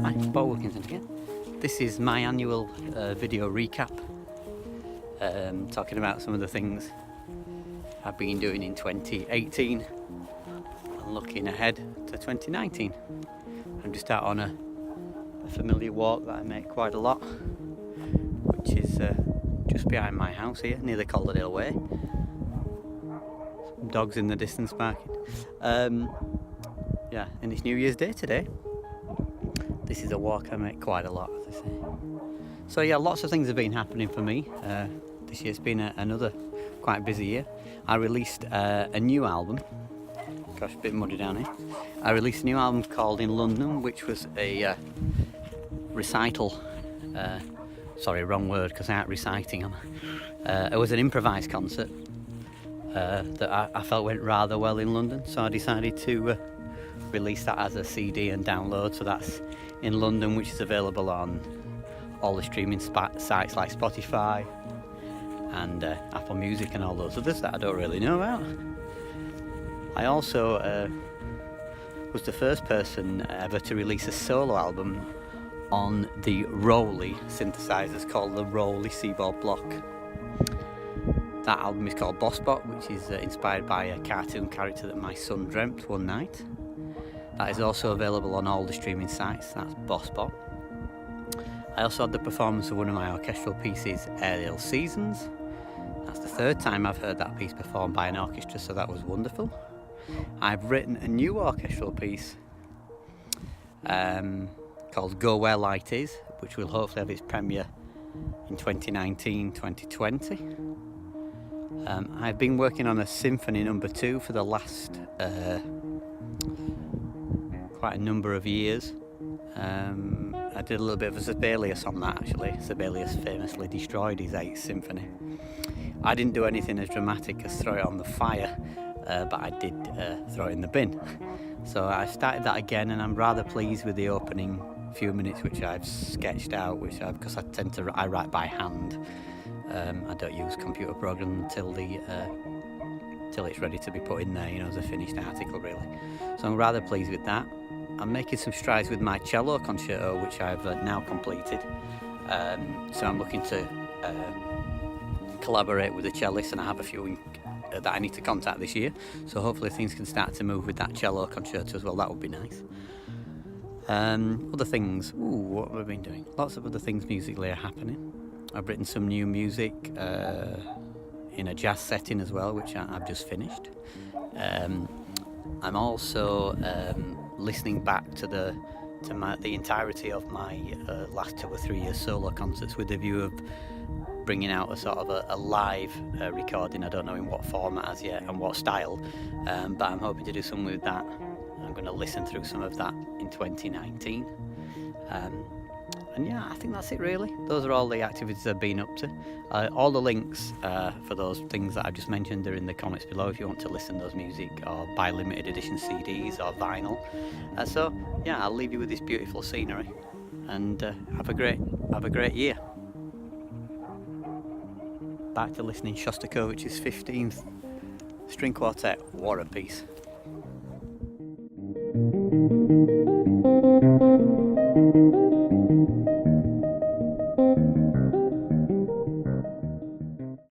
Hi, Bob Wilkinson again. This is my annual video recap, talking about some of the things I've been doing in 2018 and looking ahead to 2019. I'm just out on a familiar walk that I make quite a lot, which is just behind my house here, near the Airedale Way. Some dogs in the distance barking. Yeah, and it's New Year's Day today. This is a walk I make quite a lot, as I say. So yeah, lots of things have been happening for me. This year's been another quite busy year. I released a new album. Gosh, a bit muddy down here. I released a new album called In London, which was a recital. Sorry, wrong word, because I ain't reciting. It was an improvised concert that I felt went rather well in London, so I decided to release that as a CD and download. So that's In London, which is available on all the streaming sites like Spotify and Apple Music and all those others that I don't really know about. I also was the first person ever to release a solo album on the Roley synthesizers called the Roley Seaboard Block. That album is called Bossbot, which is inspired by a cartoon character that my son dreamt one night. That is also available on all the streaming sites, that's Bossbot. I also had the performance of one of my orchestral pieces, Airedale Seasons. That's the third time I've heard that piece performed by an orchestra, so that was wonderful. I've written a new orchestral piece called Go Where Light Is, which will hopefully have its premiere in 2019-2020. I've been working on a Symphony No. 2 for the last quite a number of years. I did a little bit of a Sibelius on that, actually. Sibelius famously destroyed his 8th symphony. I didn't do anything as dramatic as throw it on the fire, but I did throw it in the bin. So I started that again, and I'm rather pleased with the opening few minutes which I've sketched out, because I write by hand. I don't use computer programs until it's ready to be put in there, as a finished article, really. So I'm rather pleased with that. I'm making some strides with my cello concerto, which I've now completed. So I'm looking to collaborate with a cellist, and I have a few that I need to contact this year. So hopefully things can start to move with that cello concerto as well. That would be nice. Other things. What have I been doing? Lots of other things musically are happening. I've written some new music in a jazz setting as well, which I've just finished. I'm also listening back to the entirety of my last 2 or 3 years solo concerts with the view of bringing out a sort of a live recording. I don't know in what format as yet and what style, but I'm hoping to do something with that. I'm going to listen through some of that in 2019. And yeah, I think that's it really. Those are all the activities I've been up to. All the links for those things that I've just mentioned are in the comments below if you want to listen to those music or buy limited edition CDs or vinyl. So yeah, I'll leave you with this beautiful scenery, and have a great year. Back to listening Shostakovich's 15th String Quartet, War and Peace.